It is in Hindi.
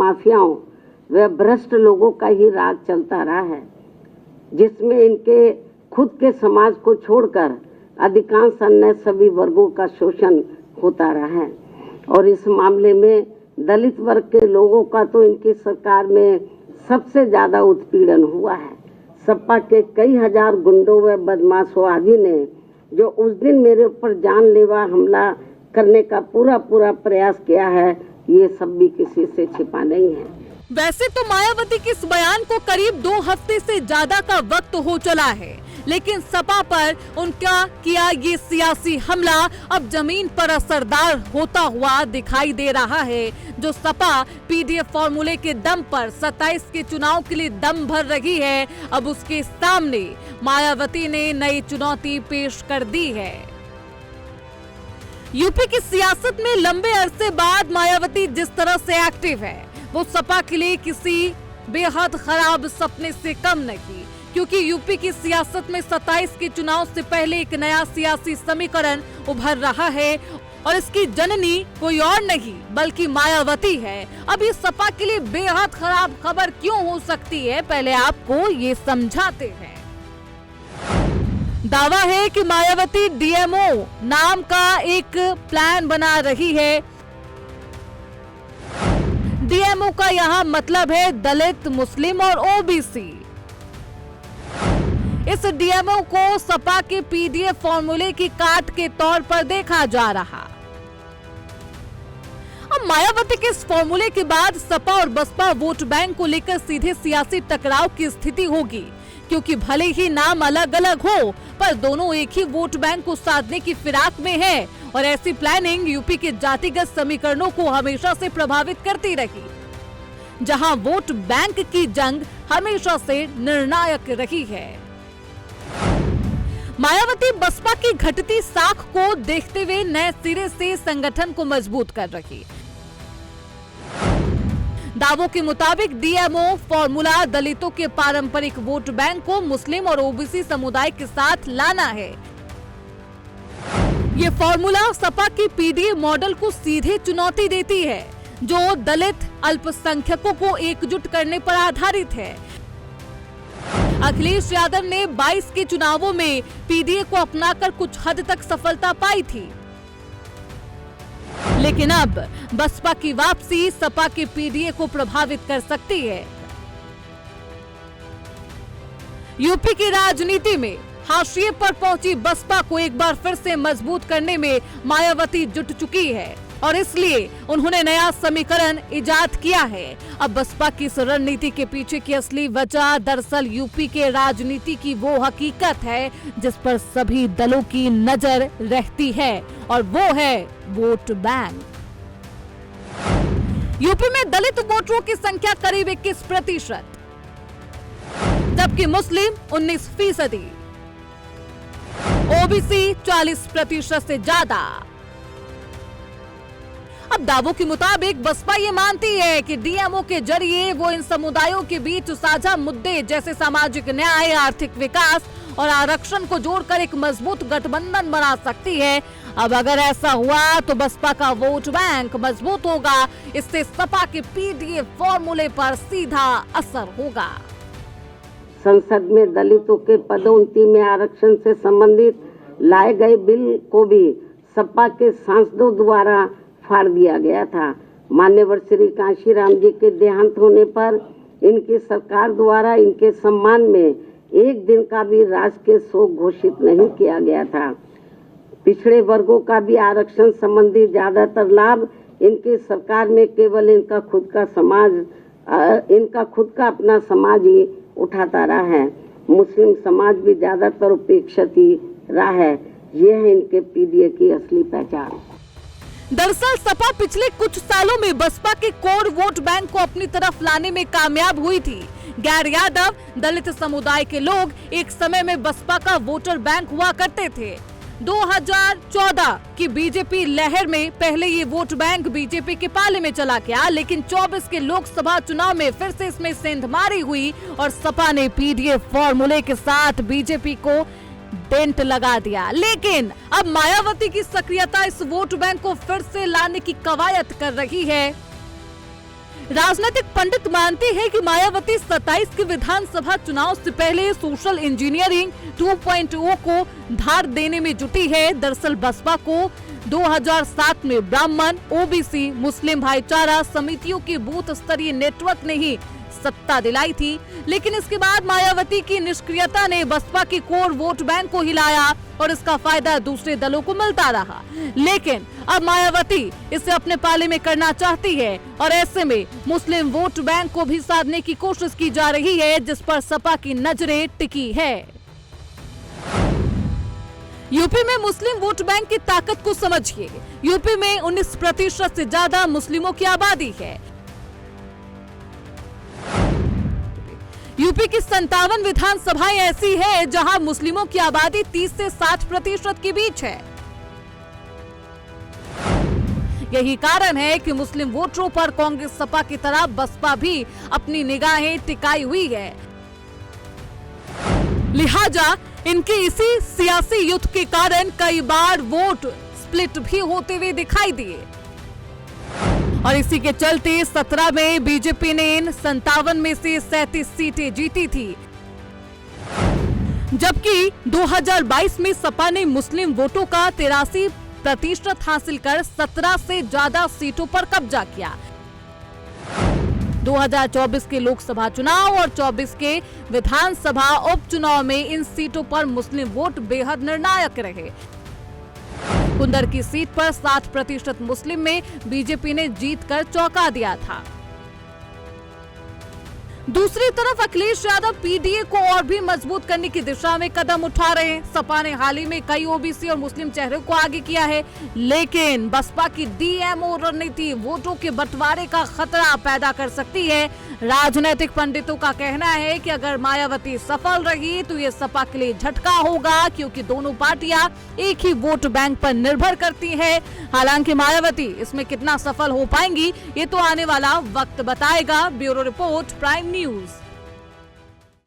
माफियाओं व भ्रष्ट लोगों का ही राज चलता रहा है, जिसमें इनके खुद के समाज को छोड़कर अधिकांश अन्य सभी वर्गों का शोषण होता रहा है। और इस मामले में दलित वर्ग के लोगों का तो इनकी सरकार में सबसे ज्यादा उत्पीड़न हुआ है। सपा के कई हजार गुंडों व बदमाशों आदि ने जो उस दिन मेरे ऊपर जानलेवा हमला करने का पूरा प्रयास किया है, ये सब भी किसी से छिपा नहीं है। वैसे तो मायावती के इस बयान को करीब 2 हफ्ते से ज्यादा का वक्त हो चला है, लेकिन सपा पर उनका किया ये सियासी हमला अब जमीन पर असरदार होता हुआ दिखाई दे रहा है। जो सपा पीडीएफ फॉर्मूले के दम पर 27 के चुनाव के लिए दम भर रही है, अब उसके सामने मायावती ने नई चुनौती पेश कर दी है। यूपी की सियासत में लंबे अरसे बाद मायावती जिस तरह से एक्टिव है, वो सपा के लिए किसी बेहद खराब सपने से कम नहीं, क्योंकि यूपी की सियासत में 27 के चुनाव से पहले एक नया सियासी समीकरण उभर रहा है और इसकी जननी कोई और नहीं बल्कि मायावती है। अब ये सपा के लिए बेहद खराब खबर क्यों हो सकती है, पहले आपको ये समझाते हैं। दावा है कि मायावती डीएमओ नाम का एक प्लान बना रही है। डीएमओ का यहाँ मतलब है दलित, मुस्लिम और ओबीसी। इस डीएमओ को सपा के पीडीएफ फॉर्मूले की काट के तौर पर देखा जा रहा। अब मायावती के इस फॉर्मूले के बाद सपा और बसपा वोट बैंक को लेकर सीधे सियासी टकराव की स्थिति होगी, क्योंकि भले ही नाम अलग अलग हो पर दोनों एक ही वोट बैंक को साधने की फिराक में है और ऐसी प्लानिंग यूपी के जातिगत समीकरणों को हमेशा से प्रभावित करती रही, जहां वोट बैंक की जंग हमेशा से निर्णायक रही है। मायावती बसपा की घटती साख को देखते हुए नए सिरे से संगठन को मजबूत कर रही। दावों के मुताबिक डीएमओ फॉर्मूला दलितों के पारंपरिक वोट बैंक को मुस्लिम और ओबीसी समुदाय के साथ लाना है। ये फॉर्मूला सपा की पीडीए मॉडल को सीधे चुनौती देती है, जो दलित अल्पसंख्यकों को एकजुट करने पर आधारित है। अखिलेश यादव ने 22 के चुनावों में पीडीए को अपनाकर कुछ हद तक सफलता पाई थी, लेकिन अब बसपा की वापसी सपा के पीडीए को प्रभावित कर सकती है। यूपी की राजनीति में हाशिए पर पहुंची बसपा को एक बार फिर से मजबूत करने में मायावती जुट चुकी है और इसलिए उन्होंने नया समीकरण इजाद किया है। अब बसपा की इस रणनीति के पीछे की असली वजह दरअसल यूपी के राजनीति की वो हकीकत है जिस पर सभी दलों की नजर रहती है, और वो है वोट बैंक। यूपी में दलित वोटरों की संख्या करीब 21%, जबकि मुस्लिम 19%, ओबीसी 40% से ज्यादा। अब दावों के मुताबिक बसपा ये मानती है कि डीएमओ के जरिए वो इन समुदायों के बीच साझा मुद्दे जैसे सामाजिक न्याय, आर्थिक विकास और आरक्षण को जोड़कर एक मजबूत गठबंधन बना सकती है। अब अगर ऐसा हुआ तो बसपा का वोट बैंक मजबूत होगा, इससे सपा के पीडीए फॉर्मूले पर सीधा असर होगा। संसद में दलितों के पदोन्नति में आरक्षण से संबंधित लाए गए बिल को भी सपा के सांसदों द्वारा फाड़ दिया गया था। मान्यवर श्री कांशीराम जी के देहांत होने पर इनकी सरकार द्वारा इनके सम्मान में एक दिन का भी राजकीय शोक घोषित नहीं किया गया था। पिछड़े वर्गों का भी आरक्षण संबंधी ज्यादातर लाभ इनकी सरकार में केवल इनका खुद का अपना समाज ही उठाता रहा है। मुस्लिम समाज भी ज्यादातर उपेक्षित ही रहा है। यह है इनके पीडीए की असली पहचान। दरअसल सपा पिछले कुछ सालों में बसपा के कोर वोट बैंक को अपनी तरफ लाने में कामयाब हुई थी। गैर यादव, दलित समुदाय के लोग एक समय में बसपा का वोटर बैंक हुआ करते थे। 2014 की बीजेपी लहर में पहले ये वोट बैंक बीजेपी के पाले में चला गया, लेकिन 24 के लोकसभा चुनाव में फिर से इसमें सेंधमारी हुई और सपा ने पीडीए फॉर्मूले के साथ बीजेपी को डेंट लगा दिया। लेकिन अब मायावती की सक्रियता इस वोट बैंक को फिर से लाने की कवायद कर रही है। राजनीतिक पंडित मानते हैं कि मायावती 27 के विधानसभा चुनाव से पहले सोशल इंजीनियरिंग 2.0 को धार देने में जुटी है। दरअसल बसपा को 2007 में ब्राह्मण, ओबीसी, मुस्लिम भाईचारा समितियों के बूथ स्तरीय नेटवर्क ने ही सत्ता दिलाई थी, लेकिन इसके बाद मायावती की निष्क्रियता ने बसपा के कोर वोट बैंक को हिलाया और इसका फायदा दूसरे दलों को मिलता रहा। लेकिन अब मायावती इसे अपने पाले में करना चाहती है और ऐसे में मुस्लिम वोट बैंक को भी साधने की कोशिश की जा रही है, जिस पर सपा की नजरें टिकी है। यूपी में मुस्लिम वोट बैंक की ताकत को समझिए। यूपी में 19% से ज्यादा मुस्लिमों की आबादी है। यूपी की 57 विधानसभाएं ऐसी है जहां मुस्लिमों की आबादी 30 से 60% के बीच है। यही कारण है कि मुस्लिम वोटरों पर कांग्रेस सपा की तरह बसपा भी अपनी निगाहें टिकाई हुई है। लिहाजा इनके इसी सियासी युद्ध के कारण कई बार वोट स्प्लिट भी होते हुए दिखाई दिए और इसी के चलते 17 में बीजेपी ने इन 57 में से 37 सीटें जीती थी, जबकि 2022 में सपा ने मुस्लिम वोटों का 83% हासिल कर 17 से ज्यादा सीटों पर कब्जा किया। 2024 के लोकसभा चुनाव और 24 के विधानसभा उपचुनाव में इन सीटों पर मुस्लिम वोट बेहद निर्णायक रहे। कुंदर की सीट पर 60% मुस्लिम में बीजेपी ने जीतकर चौंका दिया था। दूसरी तरफ अखिलेश यादव पीडीए को और भी मजबूत करने की दिशा में कदम उठा रहे हैं। सपा ने हाल ही में कई ओबीसी और मुस्लिम चेहरों को आगे किया है, लेकिन बसपा की डीएमओ रणनीति वोटों के बंटवारे का खतरा पैदा कर सकती है। राजनीतिक पंडितों का कहना है कि अगर मायावती सफल रही तो ये सपा के लिए झटका होगा, क्योंकि दोनों पार्टियां एक ही वोट बैंक पर निर्भर करती है। हालांकि मायावती इसमें कितना सफल हो पाएंगी ये तो आने वाला वक्त बताएगा। Bureau report, prime news.